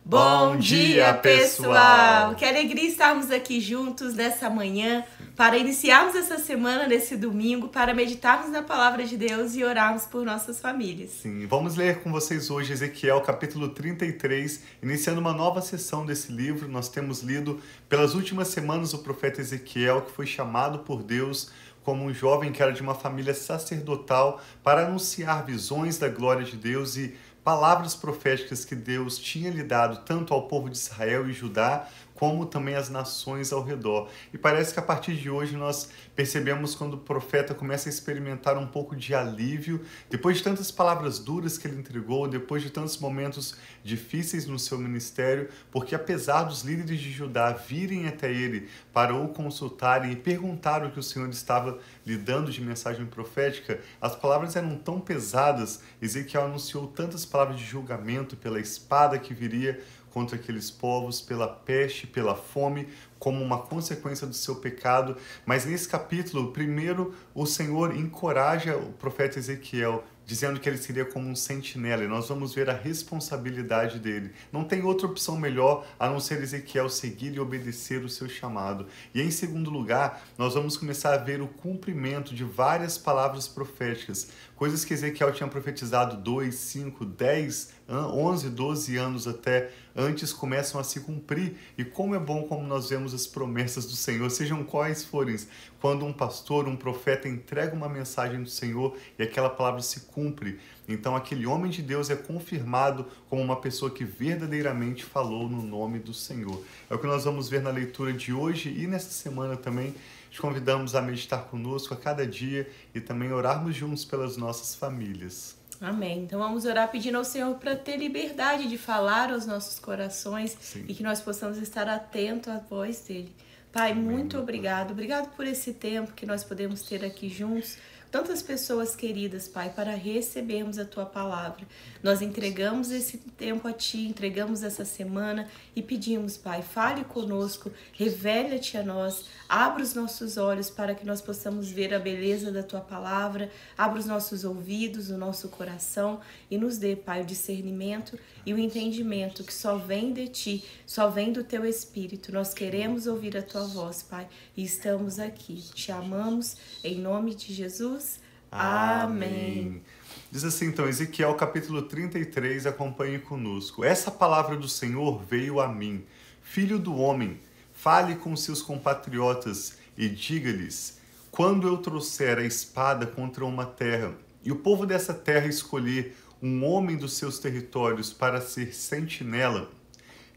Bom dia, pessoal! Que alegria estarmos aqui juntos nessa manhã para iniciarmos essa semana, nesse domingo, para meditarmos na Palavra de Deus e orarmos por nossas famílias. Sim, vamos ler com vocês hoje Ezequiel, capítulo 33, iniciando uma nova sessão desse livro. Nós temos lido pelas últimas semanas o profeta Ezequiel, que foi chamado por Deus como um jovem que era de uma família sacerdotal para anunciar visões da glória de Deus e palavras proféticas que Deus tinha lhe dado tanto ao povo de Israel e Judá, como também às nações ao redor. E parece que a partir de hoje nós percebemos quando o profeta começa a experimentar um pouco de alívio, depois de tantas palavras duras que ele entregou, depois de tantos momentos difíceis no seu ministério, porque apesar dos líderes de Judá virem até ele para o consultarem e perguntar o que o Senhor estava lhe dando de mensagem profética, as palavras eram tão pesadas. Ezequiel anunciou tantas palavras de julgamento pela espada que viria contra aqueles povos, pela peste, pela fome, como uma consequência do seu pecado. Mas nesse capítulo, primeiro, o Senhor encoraja o profeta Ezequiel, dizendo que ele seria como um sentinela, e nós vamos ver a responsabilidade dele. Não tem outra opção melhor a não ser Ezequiel seguir e obedecer o seu chamado. E em segundo lugar, nós vamos começar a ver o cumprimento de várias palavras proféticas, coisas que Ezequiel tinha profetizado 2, 5, 10, 11, 12 anos até antes começam a se cumprir. E como é bom como nós vemos as promessas do Senhor, sejam quais forem, quando um pastor, um profeta entrega uma mensagem do Senhor e aquela palavra se cumpre, então aquele homem de Deus é confirmado como uma pessoa que verdadeiramente falou no nome do Senhor. É o que nós vamos ver na leitura de hoje e nesta semana também. Te convidamos a meditar conosco a cada dia e também orarmos juntos pelas nossas famílias. Amém. Então vamos orar pedindo ao Senhor para ter liberdade de falar aos nossos corações. Sim. E que nós possamos estar atentos à voz dele. Pai, amém, muito obrigado. Obrigado por esse tempo que nós podemos ter aqui juntos. Tantas pessoas queridas, Pai, para recebermos a Tua palavra. Nós entregamos esse tempo a Ti, entregamos essa semana e pedimos, Pai, fale conosco, revela-te a nós, abra os nossos olhos para que nós possamos ver a beleza da Tua palavra, abra os nossos ouvidos, o nosso coração e nos dê, Pai, o discernimento e o entendimento que só vem de Ti, só vem do Teu Espírito. Nós queremos ouvir a Tua voz, Pai, e estamos aqui. Te amamos, em nome de Jesus. Amém. Diz assim então, Ezequiel capítulo 33, acompanhe conosco. Essa palavra do Senhor veio a mim. Filho do homem, fale com seus compatriotas e diga-lhes: quando eu trouxer a espada contra uma terra, e o povo dessa terra escolher um homem dos seus territórios para ser sentinela,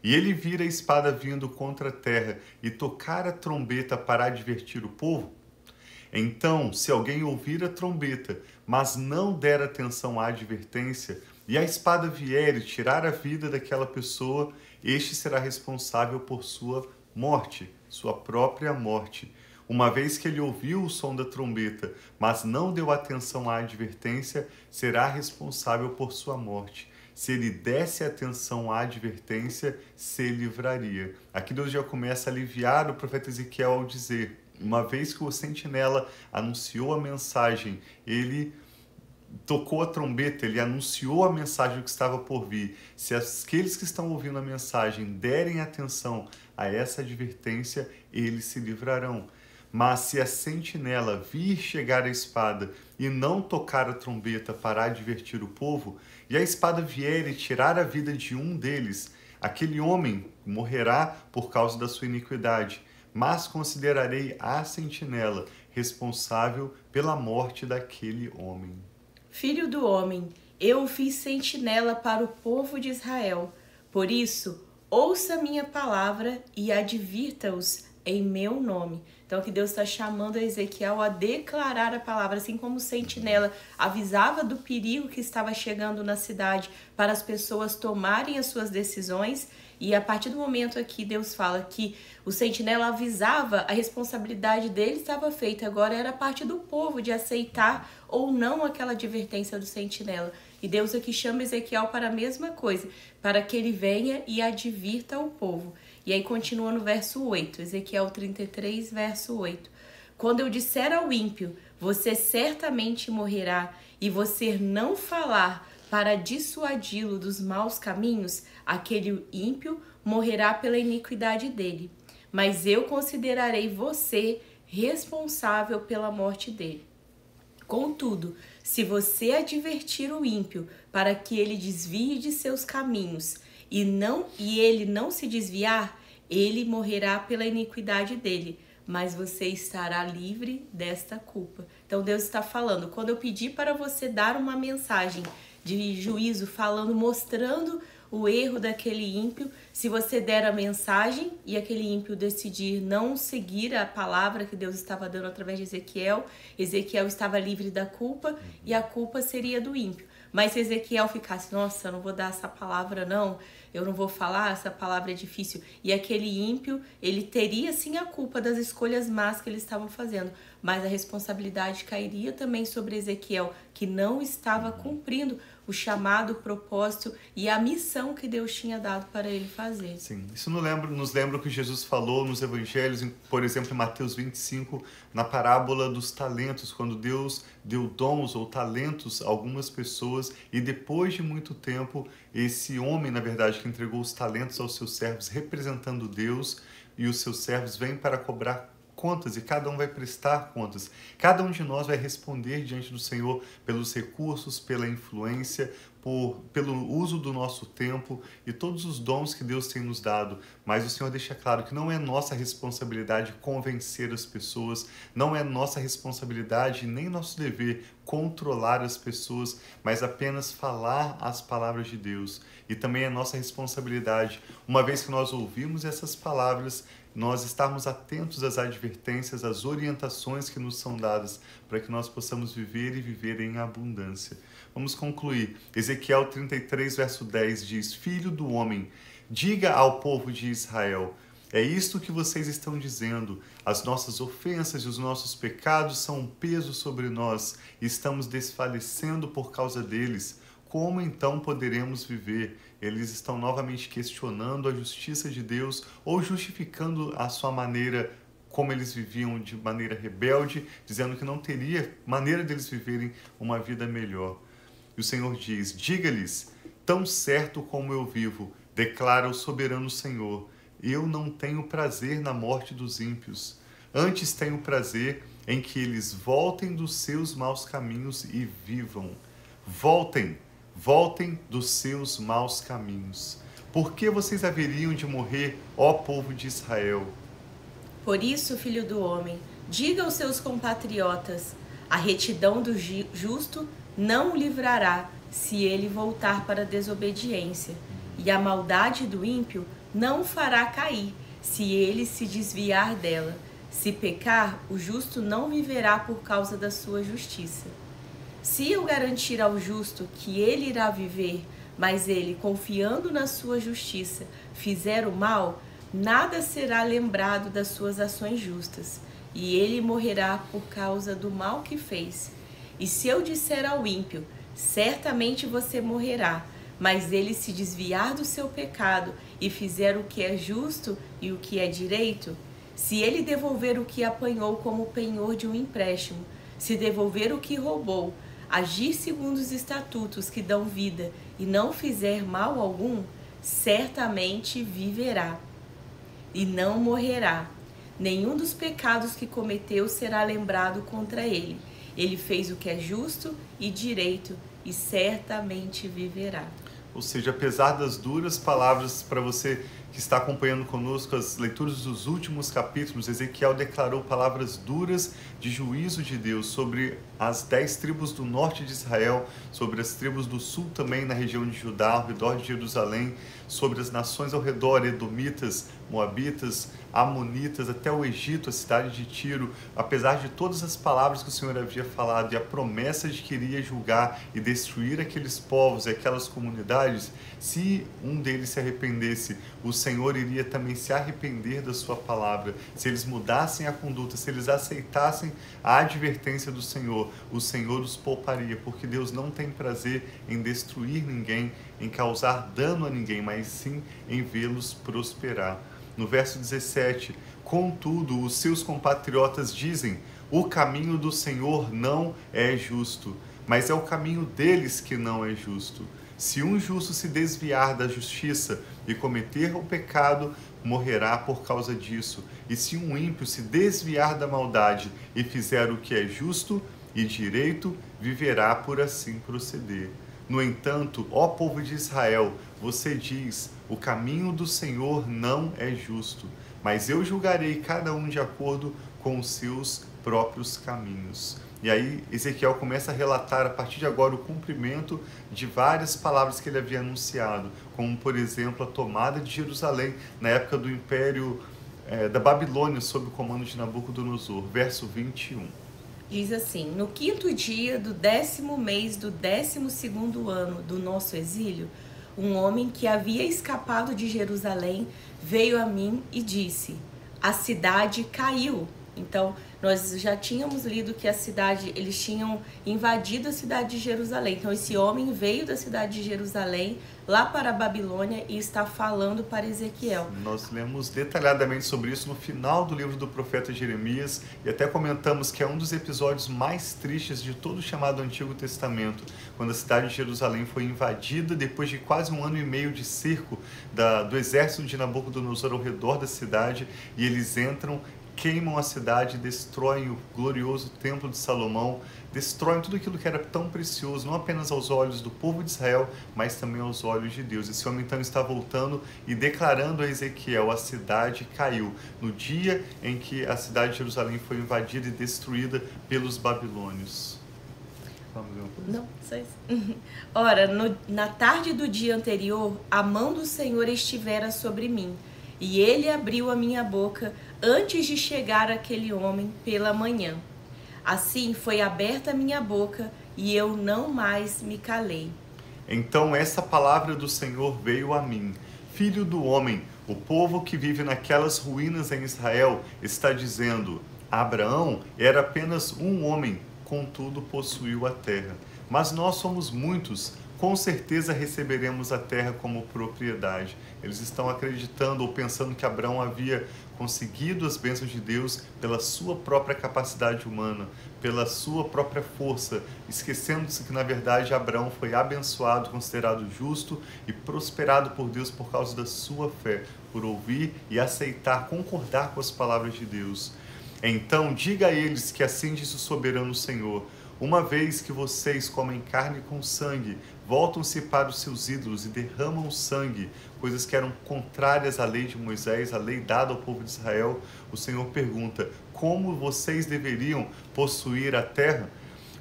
e ele vir a espada vindo contra a terra e tocar a trombeta para advertir o povo, então, se alguém ouvir a trombeta, mas não der atenção à advertência, e a espada vier e tirar a vida daquela pessoa, este será responsável por sua morte, sua própria morte. Uma vez que ele ouviu o som da trombeta, mas não deu atenção à advertência, será responsável por sua morte. Se ele desse atenção à advertência, se livraria. Aqui Deus já começa a aliviar o profeta Ezequiel ao dizer: uma vez que o sentinela anunciou a mensagem, ele tocou a trombeta, ele anunciou a mensagem que estava por vir. Se aqueles que estão ouvindo a mensagem derem atenção a essa advertência, eles se livrarão. Mas se a sentinela vir chegar a espada e não tocar a trombeta para advertir o povo, e a espada vier e tirar a vida de um deles, aquele homem morrerá por causa da sua iniquidade. Mas considerarei a sentinela responsável pela morte daquele homem. Filho do homem, eu o fiz sentinela para o povo de Israel. Por isso, ouça minha palavra e advirta-os em meu nome. Então, que Deus está chamando a Ezequiel a declarar a palavra, assim como o sentinela avisava do perigo que estava chegando na cidade para as pessoas tomarem as suas decisões. E a partir do momento aqui, Deus fala que o sentinela avisava, a responsabilidade dele estava feita. Agora era a parte do povo de aceitar ou não aquela advertência do sentinela. E Deus aqui chama Ezequiel para a mesma coisa, para que ele venha e advirta o povo. E aí continua no verso 8, Ezequiel 33, verso 8. Quando eu disser ao ímpio, você certamente morrerá, e você não falar, para dissuadi-lo dos maus caminhos, aquele ímpio morrerá pela iniquidade dele. Mas eu considerarei você responsável pela morte dele. Contudo, se você advertir o ímpio para que ele desvie de seus caminhos e ele não se desviar, ele morrerá pela iniquidade dele, mas você estará livre desta culpa. Então Deus está falando, quando eu pedi para você dar uma mensagem de juízo, falando, mostrando o erro daquele ímpio, se você der a mensagem e aquele ímpio decidir não seguir a palavra que Deus estava dando através de Ezequiel, Ezequiel estava livre da culpa e a culpa seria do ímpio. Mas se Ezequiel ficasse, nossa, eu não vou dar essa palavra não, eu não vou falar, essa palavra é difícil. E aquele ímpio, ele teria sim a culpa das escolhas más que eles estavam fazendo. Mas a responsabilidade cairia também sobre Ezequiel, que não estava cumprindo o chamado, o propósito e a missão que Deus tinha dado para ele fazer. Sim, isso nos lembra o que Jesus falou nos evangelhos, por exemplo, em Mateus 25, na parábola dos talentos, quando Deus deu dons ou talentos a algumas pessoas e depois de muito tempo, esse homem, na verdade, que entregou os talentos aos seus servos, representando Deus, e os seus servos vêm para cobrar contas e cada um vai prestar contas. Cada um de nós vai responder diante do Senhor pelos recursos, pela influência, pelo uso do nosso tempo e todos os dons que Deus tem nos dado. Mas o Senhor deixa claro que não é nossa responsabilidade convencer as pessoas, não é nossa responsabilidade nem nosso dever controlar as pessoas, mas apenas falar as palavras de Deus. E também é nossa responsabilidade, uma vez que nós ouvimos essas palavras, nós estarmos atentos às advertências, às orientações que nos são dadas para que nós possamos viver e viver em abundância. Vamos concluir. Ezequiel 33, verso 10 diz: Filho do homem, diga ao povo de Israel, é isto que vocês estão dizendo, as nossas ofensas e os nossos pecados são um peso sobre nós e estamos desfalecendo por causa deles. Como então poderemos viver? Eles estão novamente questionando a justiça de Deus ou justificando a sua maneira, como eles viviam de maneira rebelde, dizendo que não teria maneira deles viverem uma vida melhor. E o Senhor diz: diga-lhes, tão certo como eu vivo, declara o soberano Senhor, eu não tenho prazer na morte dos ímpios. Antes tenho prazer em que eles voltem dos seus maus caminhos e vivam. Voltem dos seus maus caminhos. Por que vocês haveriam de morrer, ó povo de Israel? Por isso, filho do homem, diga aos seus compatriotas, a retidão do justo não o livrará se ele voltar para a desobediência, e a maldade do ímpio não o fará cair se ele se desviar dela. Se pecar, o justo não viverá por causa da sua justiça. Se eu garantir ao justo que ele irá viver, mas ele, confiando na sua justiça, fizer o mal, nada será lembrado das suas ações justas, e ele morrerá por causa do mal que fez. E se eu disser ao ímpio, certamente você morrerá, mas ele se desviar do seu pecado e fizer o que é justo e o que é direito, se ele devolver o que apanhou como penhor de um empréstimo, se devolver o que roubou, agir segundo os estatutos que dão vida e não fizer mal algum, certamente viverá e não morrerá. Nenhum dos pecados que cometeu será lembrado contra ele. Ele fez o que é justo e direito e certamente viverá. Ou seja, apesar das duras palavras para você que está acompanhando conosco as leituras dos últimos capítulos, Ezequiel declarou palavras duras de juízo de Deus sobre as 10 tribos do norte de Israel, sobre as tribos do sul também na região de Judá, ao redor de Jerusalém, sobre as nações ao redor, edomitas, moabitas, amonitas, até o Egito, a cidade de Tiro. Apesar de todas as palavras que o Senhor havia falado e a promessa de que iria julgar e destruir aqueles povos e aquelas comunidades, se um deles se arrependesse, o Senhor iria também se arrepender da sua palavra. Se eles mudassem a conduta, se eles aceitassem a advertência do Senhor, o Senhor os pouparia, porque Deus não tem prazer em destruir ninguém, em causar dano a ninguém, mas sim em vê-los prosperar. No verso 17, contudo, os seus compatriotas dizem, o caminho do Senhor não é justo. mas é o caminho deles que não é justo. Se um justo se desviar da justiça e cometer o pecado, morrerá por causa disso. E se um ímpio se desviar da maldade e fizer o que é justo e direito, viverá por assim proceder. No entanto, ó povo de Israel, você diz: o caminho do Senhor não é justo, mas eu julgarei cada um de acordo com os seus próprios caminhos. E aí Ezequiel começa a relatar a partir de agora o cumprimento de várias palavras que ele havia anunciado, como por exemplo a tomada de Jerusalém na época do Império da Babilônia sob o comando de Nabucodonosor. Verso 21. Diz assim: no 5º dia do 10º mês do 12º ano do nosso exílio, um homem que havia escapado de Jerusalém veio a mim e disse: a cidade caiu. Então, nós já tínhamos lido que eles tinham invadido a cidade de Jerusalém. Então, esse homem veio da cidade de Jerusalém lá para a Babilônia e está falando para Ezequiel. Nós lemos detalhadamente sobre isso no final do livro do profeta Jeremias e até comentamos que é um dos episódios mais tristes de todo o chamado Antigo Testamento, quando a cidade de Jerusalém foi invadida depois de quase 1 ano e meio de cerco do exército de Nabucodonosor ao redor da cidade, e eles entram, queimam a cidade, destroem o glorioso templo de Salomão, destroem tudo aquilo que era tão precioso, não apenas aos olhos do povo de Israel, mas também aos olhos de Deus. Esse homem então está voltando e declarando a Ezequiel: a cidade caiu, no dia em que a cidade de Jerusalém foi invadida e destruída pelos babilônios. Vamos ver uma coisa? Não, só isso. Ora, na tarde do dia anterior, a mão do Senhor estivera sobre mim, e ele abriu a minha boca antes de chegar aquele homem pela manhã. Assim foi aberta a minha boca e eu não mais me calei. Então essa palavra do Senhor veio a mim: filho do homem, o povo que vive naquelas ruínas em Israel está dizendo: Abraão era apenas um homem, contudo possuiu a terra. Mas nós somos muitos, com certeza receberemos a terra como propriedade. Eles estão acreditando ou pensando que Abraão havia conseguido as bênçãos de Deus pela sua própria capacidade humana, pela sua própria força, esquecendo-se que na verdade Abraão foi abençoado, considerado justo e prosperado por Deus por causa da sua fé, por ouvir e aceitar, concordar com as palavras de Deus. Então diga a eles que assim diz o soberano Senhor: uma vez que vocês comem carne com sangue, voltam-se para os seus ídolos e derramam sangue, coisas que eram contrárias à lei de Moisés, à lei dada ao povo de Israel, o Senhor pergunta: como vocês deveriam possuir a terra?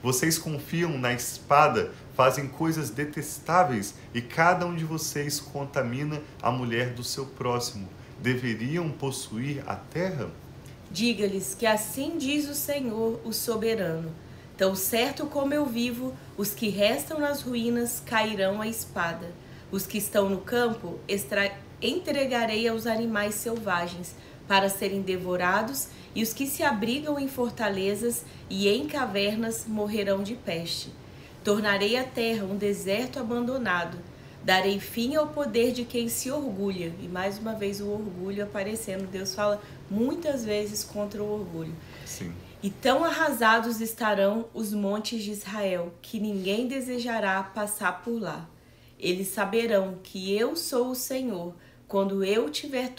Vocês confiam na espada, fazem coisas detestáveis e cada um de vocês contamina a mulher do seu próximo. Deveriam possuir a terra? Diga-lhes que assim diz o Senhor, o soberano: tão certo como eu vivo, os que restam nas ruínas cairão à espada. Os que estão no campo entregarei aos animais selvagens para serem devorados, e os que se abrigam em fortalezas e em cavernas morrerão de peste. Tornarei a terra um deserto abandonado. Darei fim ao poder de quem se orgulha. E mais uma vez o orgulho aparecendo. Deus fala muitas vezes contra o orgulho. Sim. E tão arrasados estarão os montes de Israel, que ninguém desejará passar por lá. Eles saberão que eu sou o Senhor, quando eu tiver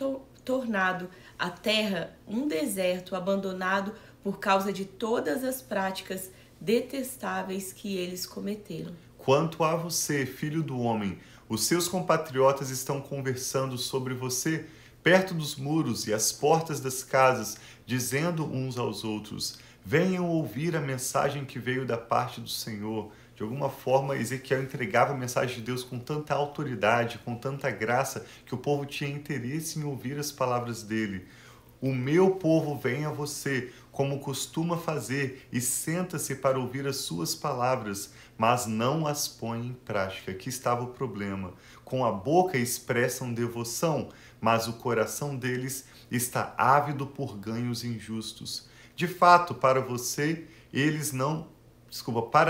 tornado a terra um deserto abandonado por causa de todas as práticas detestáveis que eles cometeram. Quanto a você, filho do homem, os seus compatriotas estão conversando sobre você perto dos muros e às portas das casas, dizendo uns aos outros: venham ouvir a mensagem que veio da parte do Senhor. De alguma forma, Ezequiel entregava a mensagem de Deus com tanta autoridade, com tanta graça, que o povo tinha interesse em ouvir as palavras dele. O meu povo vem a você, como costuma fazer, e senta-se para ouvir as suas palavras, mas não as põe em prática. Aqui estava o problema. Com a boca expressam devoção, mas o coração deles está ávido por ganhos injustos. De fato, para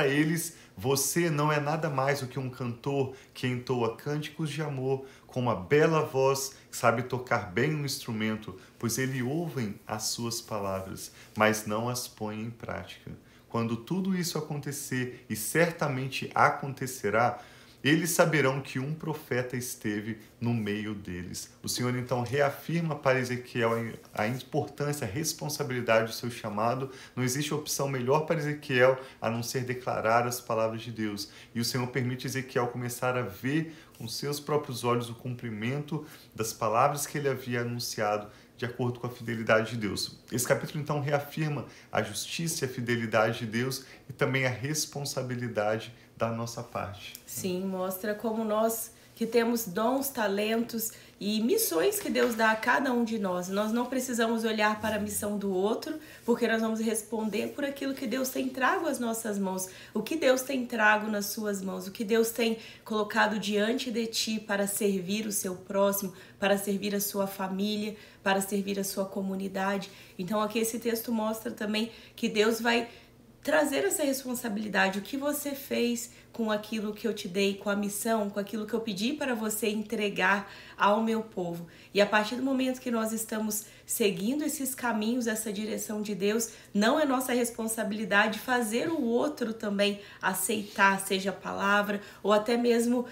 eles, você não é nada mais do que um cantor que entoa cânticos de amor com uma bela voz, que sabe tocar bem um instrumento, pois eles ouvem as suas palavras, mas não as põem em prática. quando tudo isso acontecer, e certamente acontecerá, eles saberão que um profeta esteve no meio deles. O Senhor então reafirma para Ezequiel a importância, a responsabilidade do seu chamado. Não existe opção melhor para Ezequiel a não ser declarar as palavras de Deus. E o Senhor permite Ezequiel começar a ver com seus próprios olhos o cumprimento das palavras que ele havia anunciado, de acordo com a fidelidade de Deus. Esse capítulo, então, reafirma a justiça e a fidelidade de Deus e também a responsabilidade da nossa parte. Sim, mostra como nós que temos dons, talentos e missões que Deus dá a cada um de nós. Nós não precisamos olhar para a missão do outro, porque nós vamos responder por aquilo que Deus tem trago às nossas mãos, o que Deus tem trago nas suas mãos, o que Deus tem colocado diante de ti para servir o seu próximo, para servir a sua família, para servir a sua comunidade. Então aqui esse texto mostra também que Deus vai trazer essa responsabilidade, o que você fez com aquilo que eu te dei, com a missão, com aquilo que eu pedi para você entregar ao meu povo. E a partir do momento que nós estamos seguindo esses caminhos, essa direção de Deus, não é nossa responsabilidade fazer o outro também aceitar, seja a palavra ou até mesmo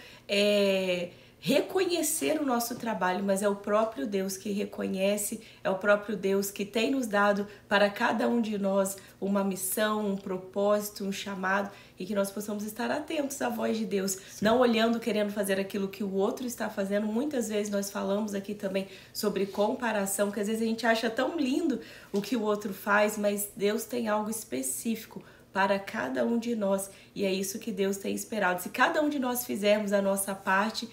reconhecer o nosso trabalho, mas é o próprio Deus que reconhece, é o próprio Deus que tem nos dado para cada um de nós uma missão, um propósito, um chamado, e que nós possamos estar atentos à voz de Deus, sim, não olhando, querendo fazer aquilo que o outro está fazendo. Muitas vezes nós falamos aqui também sobre comparação, que às vezes a gente acha tão lindo o que o outro faz, mas Deus tem algo específico para cada um de nós, e é isso que Deus tem esperado. Se cada um de nós fizermos a nossa parte,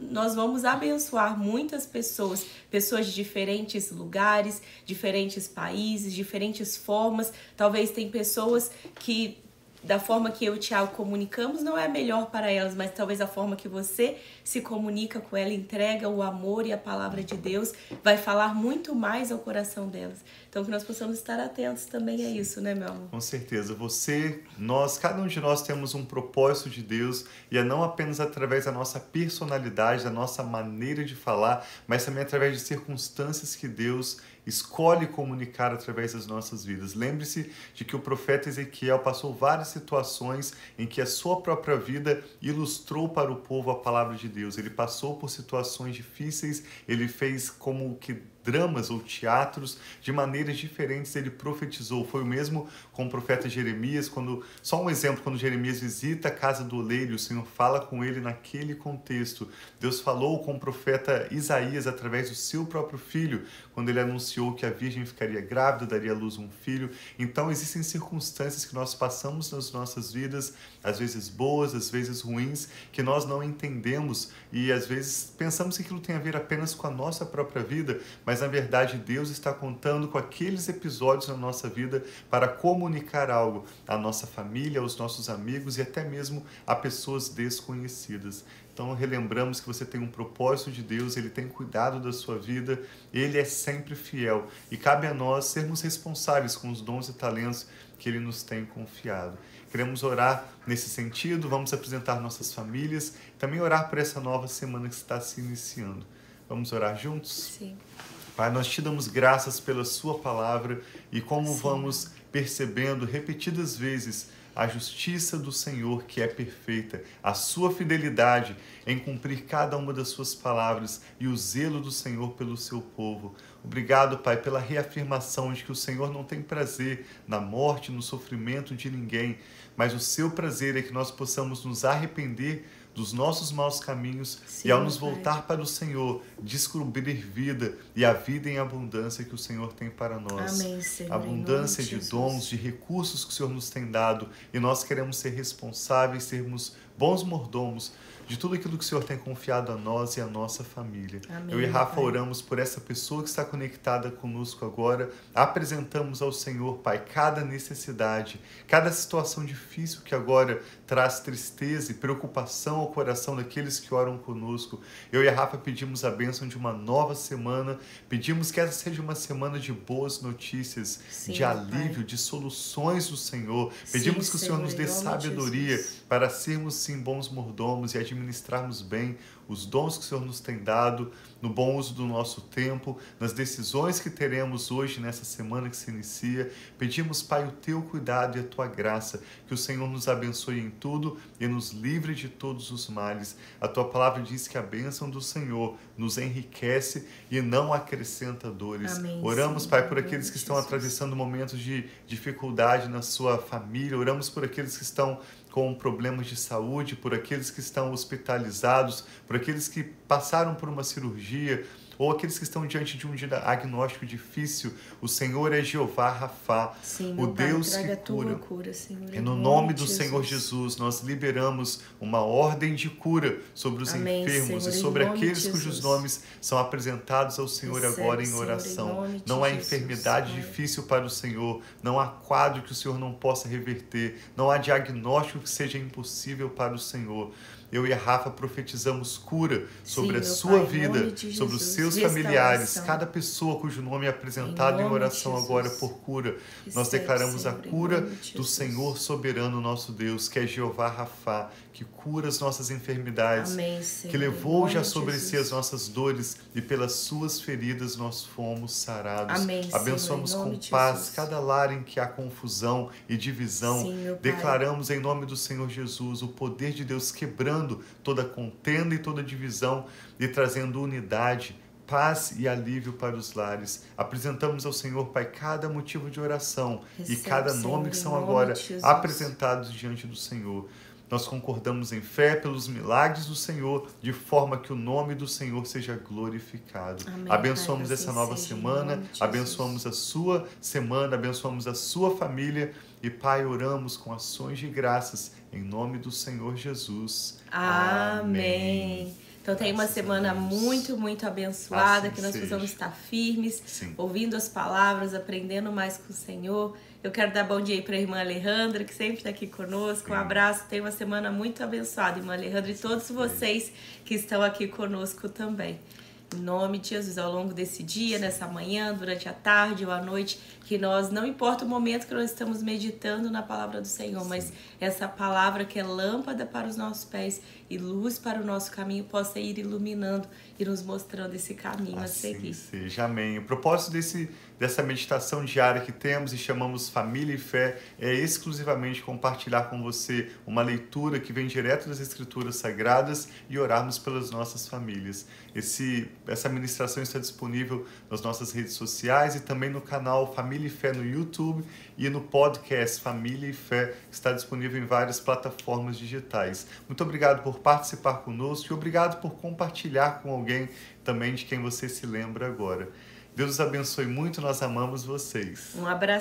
nós vamos abençoar muitas pessoas, pessoas de diferentes lugares, diferentes países, diferentes formas. Talvez tem pessoas que da forma que eu e o Thiago comunicamos não é a melhor para elas, mas talvez a forma que você se comunica com ela, entrega o amor e a palavra de Deus, vai falar muito mais ao coração delas. Então que nós possamos estar atentos também a isso, né, meu amor? Com certeza. Você, nós, cada um de nós temos um propósito de Deus, e é não apenas através da nossa personalidade, da nossa maneira de falar, mas também através de circunstâncias que Deus escolhe comunicar através das nossas vidas. Lembre-se de que o profeta Ezequiel passou várias situações em que a sua própria vida ilustrou para o povo a palavra de Deus. Ele passou por situações difíceis, ele fez como que dramas ou teatros de maneiras diferentes, ele profetizou. Foi o mesmo com o profeta Jeremias, só um exemplo, quando Jeremias visita a casa do oleiro, o Senhor fala com ele naquele contexto. Deus falou com o profeta Isaías através do seu próprio filho, quando ele anunciou que a virgem ficaria grávida, daria à luz um filho. Então existem circunstâncias que nós passamos nas nossas vidas, às vezes boas, às vezes ruins, que nós não entendemos, e às vezes pensamos que aquilo tem a ver apenas com a nossa própria vida, mas na verdade Deus está contando com aqueles episódios na nossa vida para comunicar algo à nossa família, aos nossos amigos e até mesmo a pessoas desconhecidas. Então relembramos que você tem um propósito de Deus, Ele tem cuidado da sua vida, Ele é sempre fiel, e cabe a nós sermos responsáveis com os dons e talentos que Ele nos tem confiado. Queremos orar nesse sentido, vamos apresentar nossas famílias, também orar por essa nova semana que está se iniciando. Vamos orar juntos? Sim. Pai, nós te damos graças pela sua palavra e como Sim. vamos percebendo repetidas vezes a justiça do Senhor que é perfeita, a sua fidelidade em cumprir cada uma das suas palavras e o zelo do Senhor pelo seu povo. Obrigado, Pai, pela reafirmação de que o Senhor não tem prazer na morte, no sofrimento de ninguém, mas o seu prazer é que nós possamos nos arrepender dos nossos maus caminhos. Sim, e ao nos voltar para o Senhor, descobrir vida e a vida em abundância que o Senhor tem para nós. Amém, Senhor. Abundância de dons, de recursos que o Senhor nos tem dado, e nós queremos ser responsáveis, sermos bons mordomos de tudo aquilo que o Senhor tem confiado a nós e a nossa família. Amém, eu e Rafa Pai. Oramos por essa pessoa que está conectada conosco agora, apresentamos ao Senhor, Pai, cada necessidade, cada situação difícil que agora traz tristeza e preocupação ao coração daqueles que oram conosco. Eu e a Rafa pedimos a bênção de uma nova semana, pedimos que essa seja uma semana de boas notícias, Sim, de alívio, Pai. De soluções do Senhor. Pedimos que o Senhor nos dê sabedoria para sermos sim bons mordomos e administrarmos bem os dons que o Senhor nos tem dado, no bom uso do nosso tempo, nas decisões que teremos hoje, nessa semana que se inicia. Pedimos, Pai, o Teu cuidado e a Tua graça, que o Senhor nos abençoe em tudo e nos livre de todos os males. A Tua palavra diz que a bênção do Senhor nos enriquece e não acrescenta dores. Amém, oramos, Senhor, Pai, por aqueles que estão Jesus. atravessando momentos de dificuldade na sua família. Oramos por aqueles que estão com problemas de saúde, por aqueles que estão hospitalizados, por aqueles que passaram por uma cirurgia, ou aqueles que estão diante de um diagnóstico difícil. O Senhor é Jeová Rafá, Sim, o Deus Pai, que traga cura. Senhor, E no nome do Senhor Jesus, nós liberamos uma ordem de cura sobre os Amém, enfermos, Senhor, e sobre em nome aqueles de cujos Jesus. nomes são apresentados ao Senhor Recebe, agora em Senhor, oração. em nome de Não há Jesus, enfermidade Pai. difícil para o Senhor, não há quadro que o Senhor não possa reverter, não há diagnóstico que seja impossível para o Senhor. Eu e a Rafa profetizamos cura sobre Sim, a sua Pai, em vida, nome de sobre os Jesus. seus familiares, Restauração. cada pessoa cujo nome é apresentado em nome de oração Jesus. agora por cura. Nós Recebe, declaramos Senhor, a em cura nome de do Jesus. Senhor soberano, nosso Deus, que é Jeová Rafá, que cura as nossas enfermidades, Amém, Senhor, que em levou nome já de sobre si Jesus. as nossas dores e pelas suas feridas nós fomos sarados. Amém, Senhor, Abençoamos em nome com de paz Jesus. cada lar em que há confusão e divisão. Sim, meu Pai. Declaramos em nome do Senhor Jesus o poder de Deus quebrando toda contenda e toda divisão e trazendo unidade, paz e alívio para os lares. Apresentamos ao Senhor, Pai, cada motivo de oração e Recebe, cada Senhor, nome que em são nome agora de Jesus. apresentados diante do Senhor. Nós concordamos em fé pelos milagres do Senhor, de forma que o nome do Senhor seja glorificado. Amém, Abençoamos Pai, essa assim nova seja, em semana, nome de Jesus. abençoamos a sua semana, abençoamos a sua família e, Pai, oramos com ações de graças em nome do Senhor Jesus. Amém. Então tenha uma Graças a semana Deus. muito, muito abençoada, Assim que nós seja. possamos estar firmes, Sim. ouvindo as palavras, aprendendo mais com o Senhor. Eu quero dar bom dia aí para a irmã Alejandra, que sempre está aqui conosco. Um Sim. abraço, tenha uma semana muito abençoada, irmã Alejandra, e todos vocês que estão aqui conosco também. Em nome de Jesus, ao longo desse dia, nessa manhã, durante a tarde ou à noite, que nós, não importa o momento que nós estamos meditando na palavra do Senhor, mas essa palavra que é lâmpada para os nossos pés e luz para o nosso caminho possa ir iluminando e nos mostrando esse caminho a seguir. Seja, amém. O propósito dessa meditação diária que temos e chamamos Família e Fé é exclusivamente compartilhar com você uma leitura que vem direto das Escrituras Sagradas e orarmos pelas nossas famílias. Essa ministração está disponível nas nossas redes sociais e também no canal Família e Fé no YouTube e no podcast Família e Fé, que está disponível em várias plataformas digitais. Muito obrigado por participar conosco e obrigado por compartilhar com alguém também de quem você se lembra agora. Deus os abençoe muito, nós amamos vocês. Um abraço.